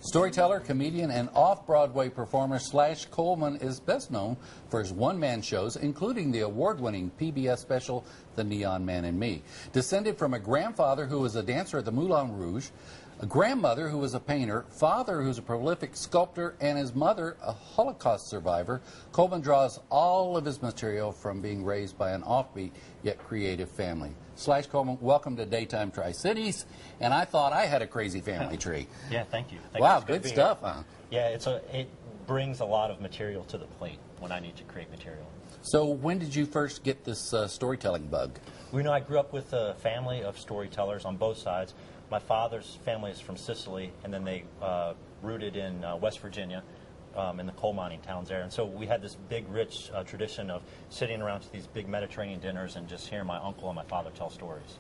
Storyteller, comedian, and off-Broadway performer Slash Coleman is best known for his one-man shows, including the award-winning PBS special, The Neon Man and Me. Descended from a grandfather who was a dancer at the Moulin Rouge, a grandmother who was a painter, father who's a prolific sculptor, and his mother, a Holocaust survivor, Coleman draws all of his material from being raised by an offbeat yet creative family. Slash Coleman, welcome to Daytime Tri-Cities, and I thought I had a crazy family tree. Yeah, thank you. Wow, good stuff, huh? Yeah, it brings a lot of material to the plate when I need to create material. So when did you first get this storytelling bug? Well, you know, I grew up with a family of storytellers on both sides. My father's family is from Sicily, and then they rooted in West Virginia, in the coal mining towns there. And so we had this big, rich tradition of sitting around to these big Mediterranean dinners and just hearing my uncle and my father tell stories.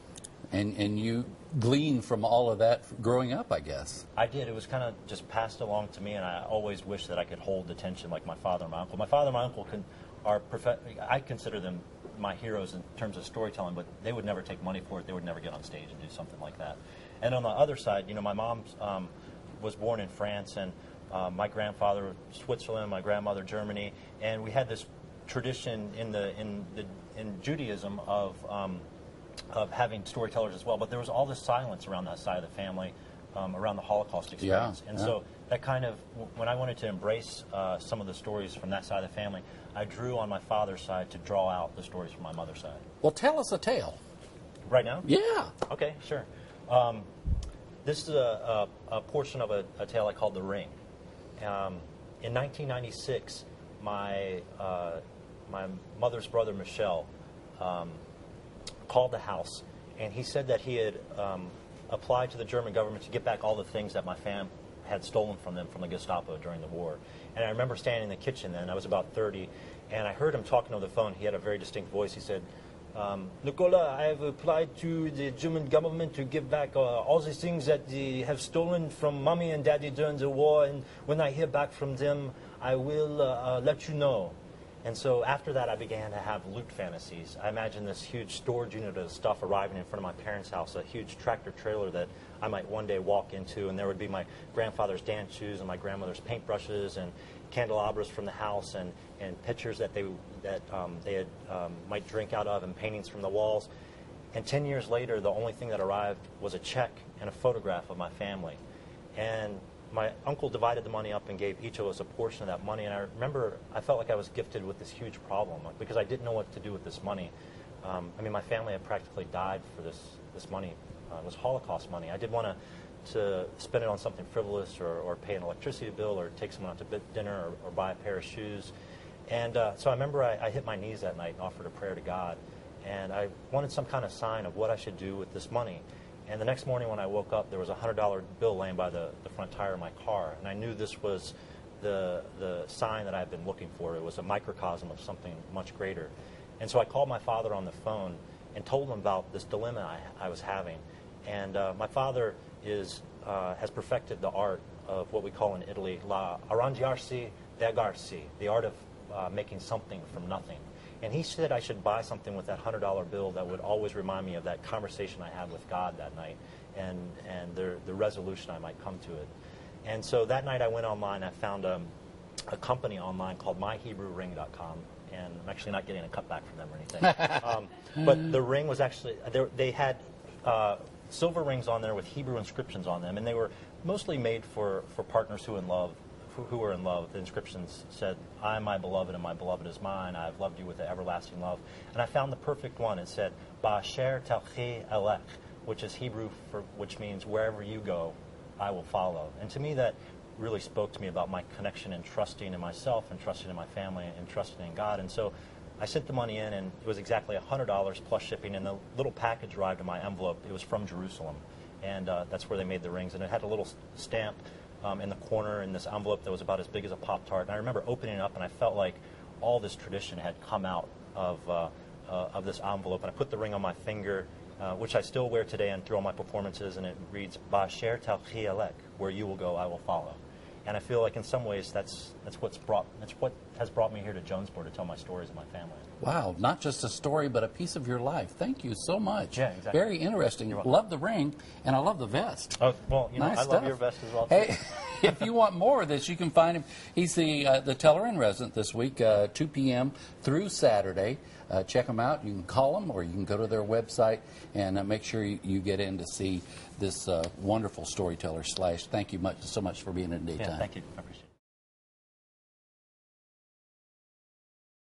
And you gleaned from all of that growing up, I guess. I did. It was kind of just passed along to me, and I always wished that I could hold the tension like my father and my uncle. My father and my uncle I consider them my heroes in terms of storytelling, but they would never take money for it. They would never get on stage and do something like that. And on the other side, you know, my mom was born in France, and my grandfather Switzerland, my grandmother Germany, and we had this tradition in Judaism of having storytellers as well. But there was all this silence around that side of the family, around the Holocaust experience. And so that kind of, when I wanted to embrace some of the stories from that side of the family, I drew on my father's side to draw out the stories from my mother's side. Well, tell us a tale. Right now? Yeah. Okay, sure. This is a portion of a tale I called The Ring. In 1996, my mother's brother, Michel, called the house, and he said that he had applied to the German government to get back all the things that my fam had stolen from them from the Gestapo during the war. And I remember standing in the kitchen then, I was about 30, and I heard him talking on the phone. He had a very distinct voice. He said, Nicola, I have applied to the German government to give back all the things that they have stolen from Mommy and Daddy during the war, and when I hear back from them, I will let you know. And so after that, I began to have loot fantasies. I imagined this huge storage unit of stuff arriving in front of my parents' house, a huge tractor trailer that I might one day walk into, and there would be my grandfather's dance shoes and my grandmother's paintbrushes and candelabras from the house and pictures that they had might drink out of and paintings from the walls. And 10 years later, the only thing that arrived was a check and a photograph of my family. And my uncle divided the money up and gave each of us a portion of that money. And I remember I felt like I was gifted with this huge problem because I didn't know what to do with this money. I mean, my family had practically died for this money. It was Holocaust money. I didn't want to spend it on something frivolous or pay an electricity bill or take someone out to dinner or buy a pair of shoes. And so I remember I hit my knees that night and offered a prayer to God. And I wanted some kind of sign of what I should do with this money. And the next morning when I woke up, there was a $100 bill laying by the front tire of my car. And I knew this was the sign that I had been looking for. It was a microcosm of something much greater. And so I called my father on the phone and told him about this dilemma I was having. And my father has perfected the art of what we call in Italy, la arrangiarsi d'arsi, the art of making something from nothing. And he said I should buy something with that $100 bill that would always remind me of that conversation I had with God that night and the resolution I might come to it. And so that night I went online. I found a company online called myhebrewring.com. And I'm actually not getting a cutback from them or anything. But the ring was actually, they had silver rings on there with Hebrew inscriptions on them. And they were mostly made for partners who were in love. The inscriptions said, I am my beloved and my beloved is mine. I have loved you with an everlasting love. And I found the perfect one. It said, Ba'asher talchi elech, which is Hebrew, which means wherever you go, I will follow. And to me, that really spoke to me about my connection and trusting in myself and trusting in my family and trusting in God. And so I sent the money in, and it was exactly $100 plus shipping, and the little package arrived in my envelope. It was from Jerusalem, and that's where they made the rings. And it had a little stamp in the corner in this envelope that was about as big as a Pop-Tart. And I remember opening it up, and I felt like all this tradition had come out of this envelope. And I put the ring on my finger, which I still wear today and through all my performances, and it reads, Ba'asher talchi elek, where you will go, I will follow. And I feel like in some ways that's what has brought me here to Jonesborough to tell my stories of my family. Wow, not just a story, but a piece of your life. Thank you so much. Yeah, exactly. Very interesting. Love the ring, and I love the vest. Oh, well, you know, Nice I stuff. love your vest as well, too. Hey, if you want more of this, you can find him. He's the teller in resident this week, 2 p.m. through Saturday. Check them out. You can call them, or you can go to their website and make sure you get in to see this wonderful storyteller. Thank you so much for being in Daytime. Yeah, thank you. I appreciate it.